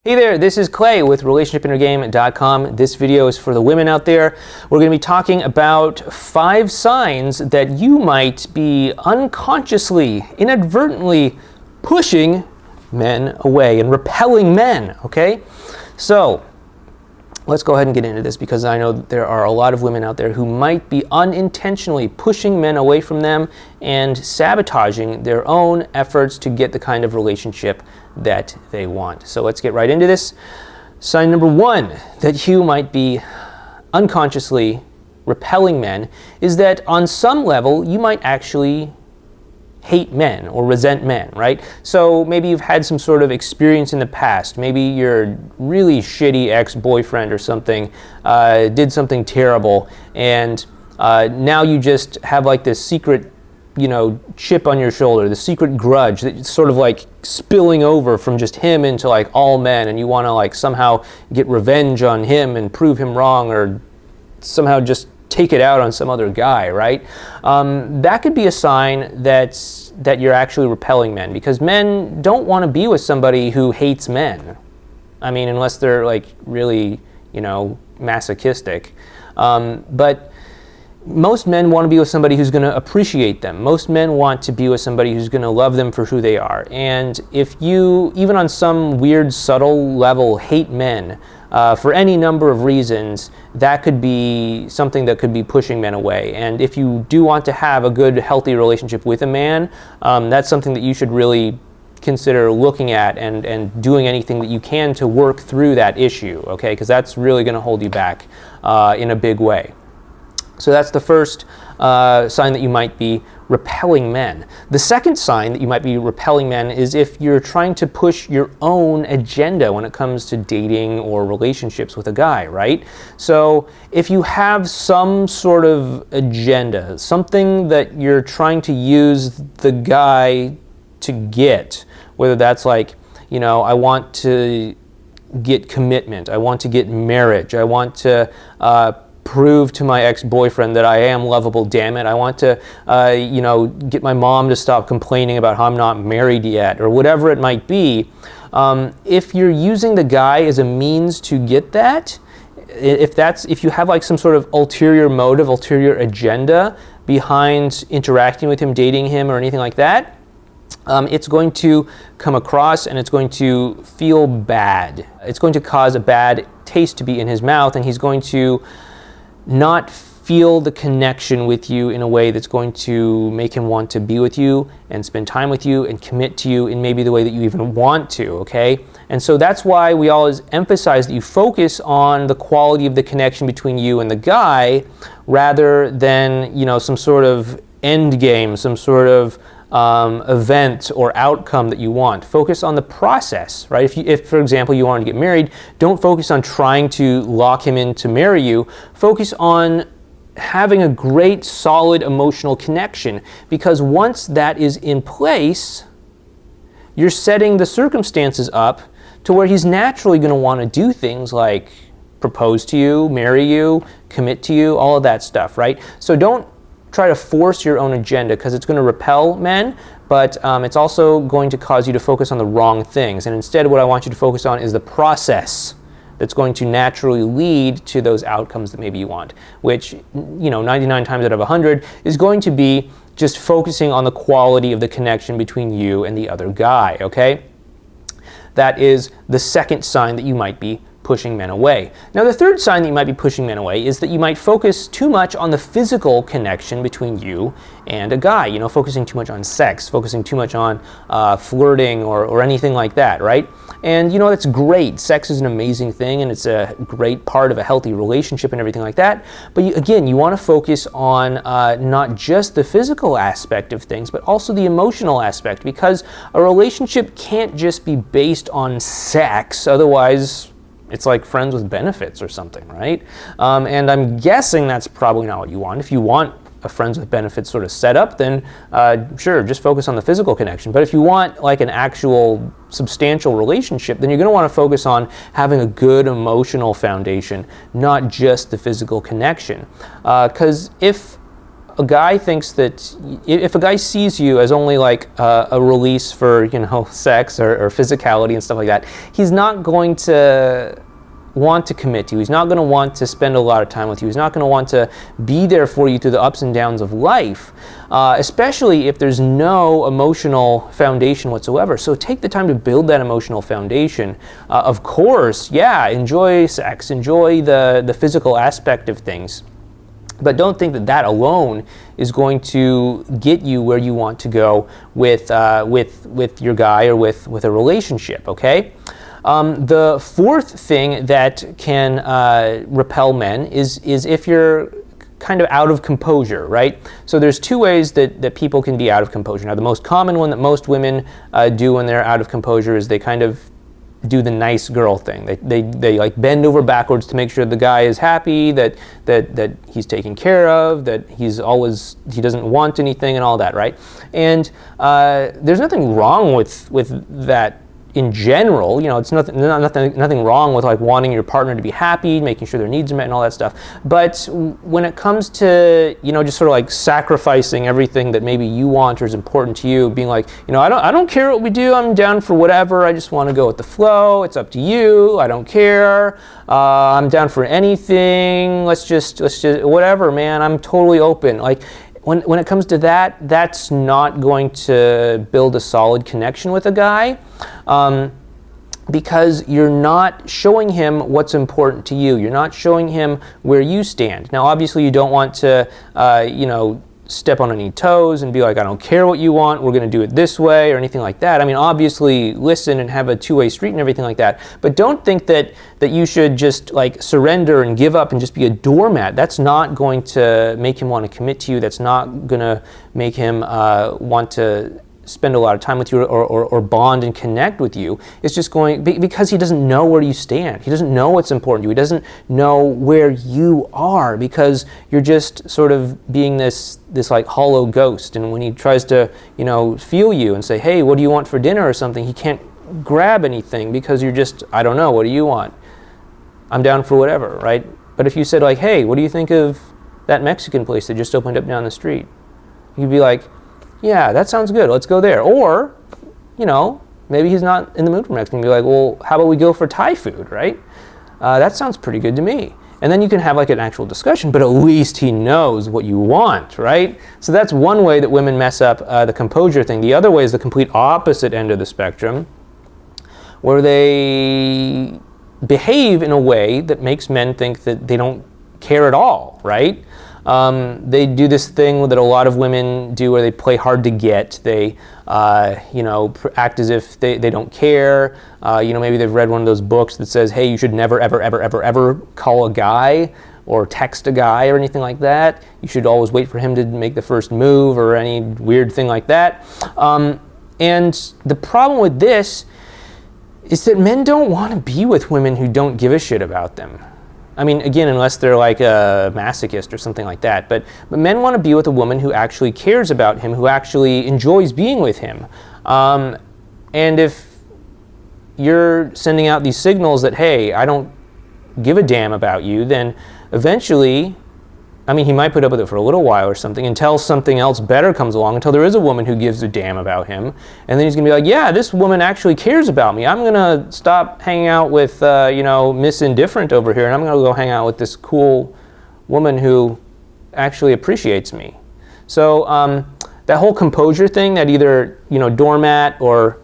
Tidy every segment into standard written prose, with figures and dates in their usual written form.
Hey there, this is Clay with relationshipinnergame.com. This video is for the women out there. We're going to be talking about 5 signs that you might be unconsciously, inadvertently pushing men away and repelling men, okay? So, let's go ahead and get into this because I know that there are a lot of women out there who might be unintentionally pushing men away from them and sabotaging their own efforts to get the kind of relationship that they want. So let's get right into this. Sign number 1 that you might be unconsciously repelling men is that on some level you might actually hate men or resent men, right? So maybe you've had some sort of experience in the past. Maybe your really shitty ex-boyfriend or something did something terrible, and now you just have like this secret, chip on your shoulder, the secret grudge that's sort of like spilling over from just him into like all men, and you want to like somehow get revenge on him and prove him wrong, or somehow just take it out on some other guy, right? That could be a sign that you're actually repelling men, because men don't want to be with somebody who hates men. I mean, unless they're like really, masochistic. But most men want to be with somebody who's going to appreciate them. Most men want to be with somebody who's going to love them for who they are. And if you, even on some weird, subtle level, hate men, for any number of reasons, that could be something that could be pushing men away. And if you do want to have a good, healthy relationship with a man, that's something that you should really consider looking at and doing anything that you can to work through that issue, okay? Because that's really going to hold you back in a big way. So that's the first sign that you might be repelling men. The second sign that you might be repelling men is if you're trying to push your own agenda when it comes to dating or relationships with a guy, right? So if you have some sort of agenda, something that you're trying to use the guy to get, whether that's like, I want to get commitment, I want to get marriage, I want to prove to my ex-boyfriend that I am lovable, damn it. I want to, get my mom to stop complaining about how I'm not married yet, or whatever it might be. If you're using the guy as a means to get that, if you have like some sort of ulterior motive, ulterior agenda behind interacting with him, dating him, or anything like that, it's going to come across and it's going to feel bad. It's going to cause a bad taste to be in his mouth, and he's going to not feel the connection with you in a way that's going to make him want to be with you and spend time with you and commit to you in maybe the way that you even want to, okay? And so that's why we always emphasize that you focus on the quality of the connection between you and the guy rather than, some sort of end game, some sort of event or outcome that you want. Focus on the process, right? If for example you wanted to get married, don't focus on trying to lock him in to marry you. Focus on having a great, solid emotional connection, because once that is in place, you're setting the circumstances up to where he's naturally going to want to do things like propose to you, marry you, commit to you, all of that stuff, right? So don't try to force your own agenda, because it's going to repel men, but it's also going to cause you to focus on the wrong things. And instead, what I want you to focus on is the process that's going to naturally lead to those outcomes that maybe you want, which, 99 times out of 100 is going to be just focusing on the quality of the connection between you and the other guy, okay? That is the second sign that you might be pushing men away. Now, the third sign that you might be pushing men away is that you might focus too much on the physical connection between you and a guy, focusing too much on sex, focusing too much on flirting or anything like that, right? And that's great. Sex is an amazing thing, and it's a great part of a healthy relationship and everything like that. But you want to focus on not just the physical aspect of things, but also the emotional aspect, because a relationship can't just be based on sex. Otherwise, it's like friends with benefits or something, right? And I'm guessing that's probably not what you want. If you want a friends with benefits sort of setup, then sure, just focus on the physical connection. But if you want like an actual substantial relationship, then you're going to want to focus on having a good emotional foundation, not just the physical connection. Because if a guy thinks that if a guy sees you as only like a release for, you know, sex or physicality and stuff like that, he's not going to want to commit to you. He's not going to want to spend a lot of time with you. He's not going to want to be there for you through the ups and downs of life, especially if there's no emotional foundation whatsoever. So take the time to build that emotional foundation. Of course, yeah, enjoy sex, enjoy the physical aspect of things. But don't think that that alone is going to get you where you want to go with your guy or with a relationship, okay? The fourth thing that can repel men is if you're kind of out of composure, right? So there's two ways that people can be out of composure. Now, the most common one that most women do when they're out of composure is they kind of do the nice girl thing. They like bend over backwards to make sure the guy is happy, that he's taken care of, that he doesn't want anything and all that, right? And there's nothing wrong with that in general. You know, it's nothing wrong with like wanting your partner to be happy, making sure their needs are met and all that stuff. But when it comes to, you know, just sort of like sacrificing everything that maybe you want or is important to you, being like, you know, I don't care what we do, I'm down for whatever, I just want to go with the flow, it's up to you, I don't care, I'm down for anything, let's just whatever, man, I'm totally open. Like, when it comes to that, that's not going to build a solid connection with a guy, because you're not showing him what's important to you. You're not showing him where you stand. Now, obviously, you don't want to, you know, step on any toes and be like, I don't care what you want, we're going to do it this way or anything like that. I mean, obviously, listen and have a two-way street and everything like that. But don't think that you should just like surrender and give up and just be a doormat. That's not going to make him want to commit to you. That's not going to make him want to spend a lot of time with you or bond and connect with you. It's just going, because he doesn't know where you stand. He doesn't know what's important to you. He doesn't know where you are, because you're just sort of being this like hollow ghost. And when he tries to, you know, feel you and say, hey, what do you want for dinner or something, he can't grab anything because you're just, I don't know, what do you want? I'm down for whatever, right? But if you said like, hey, what do you think of that Mexican place that just opened up down the street? You'd be like, yeah, that sounds good, let's go there. Or, you know, maybe he's not in the mood for Mexican. Be like, well, how about we go for Thai food, right? That sounds pretty good to me. And then you can have like an actual discussion, but at least he knows what you want, right? So that's one way that women mess up the composure thing. The other way is the complete opposite end of the spectrum, where they behave in a way that makes men think that they don't care at all, right? They do this thing that a lot of women do where they play hard to get. They, you know, act as if they don't care. You know, maybe they've read one of those books that says, hey, you should never, ever, ever, ever, ever call a guy or text a guy or anything like that. You should always wait for him to make the first move or any weird thing like that. And the problem with this is that men don't want to be with women who don't give a shit about them. I mean, again, unless they're like a masochist or something like that. But men want to be with a woman who actually cares about him, who actually enjoys being with him. And if you're sending out these signals that, hey, I don't give a damn about you, then eventually, I mean, he might put up with it for a little while or something until something else better comes along, until there is a woman who gives a damn about him. And then he's going to be like, yeah, this woman actually cares about me. I'm going to stop hanging out with, you know, Miss Indifferent over here, and I'm going to go hang out with this cool woman who actually appreciates me. So that whole composure thing, that either, you know, doormat or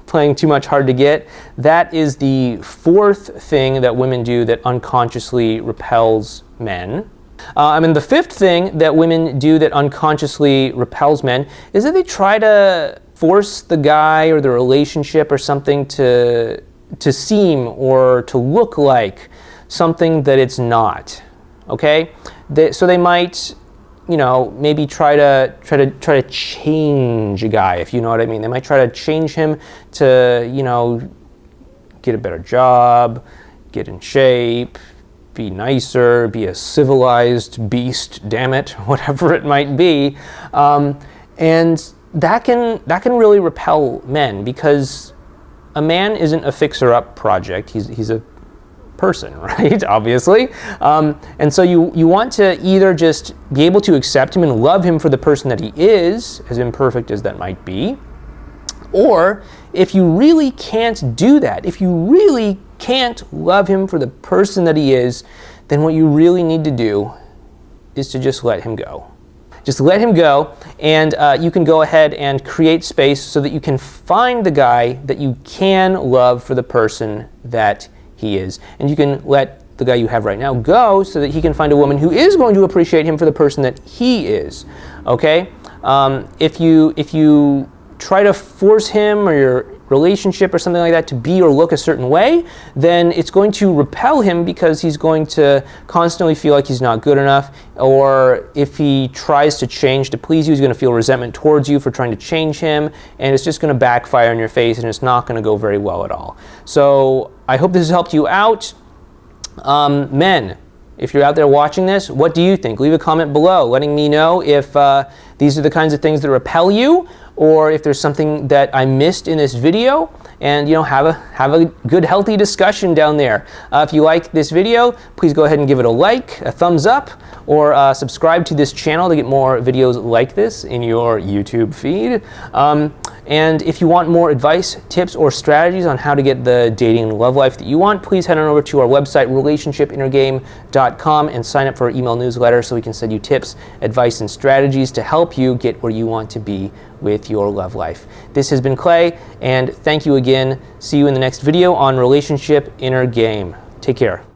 playing too much hard to get, that is the fourth thing that women do that unconsciously repels men. I mean, the fifth thing that women do that unconsciously repels men is that they try to force the guy or the relationship or something to seem or to look like something that it's not. Okay, so they might, you know, maybe try to change a guy, if you know what I mean. They might try to change him to, you know, get a better job, get in shape, be nicer, be a civilized beast, damn it, whatever it might be. And that can really repel men, because a man isn't a fixer-up project. He's a person, right? Obviously. And so you want to either just be able to accept him and love him for the person that he is, as imperfect as that might be, or if you really can't do that, if you really can't love him for the person that he is, then what you really need to do is to just let him go. Just let him go, and you can go ahead and create space so that you can find the guy that you can love for the person that he is. And you can let the guy you have right now go so that he can find a woman who is going to appreciate him for the person that he is. Okay? If you try to force him or your relationship or something like that to be or look a certain way, then it's going to repel him because he's going to constantly feel like he's not good enough. Or if he tries to change to please you, he's going to feel resentment towards you for trying to change him, and it's just going to backfire in your face, and it's not going to go very well at all. So I hope this has helped you out. Men, if you're out there watching this, what do you think? Leave a comment below letting me know if these are the kinds of things that repel you, or if there's something that I missed in this video, and have a good healthy discussion down there. If you like this video, please go ahead and give it a like, a thumbs up, or subscribe to this channel to get more videos like this in your YouTube feed. And if you want more advice, tips, or strategies on how to get the dating and love life that you want, please head on over to our website, relationshipinnergame.com, and sign up for our email newsletter so we can send you tips, advice, and strategies to help you get where you want to be with your love life. This has been Clay, and thank you again. See you in the next video on Relationship Inner Game. Take care.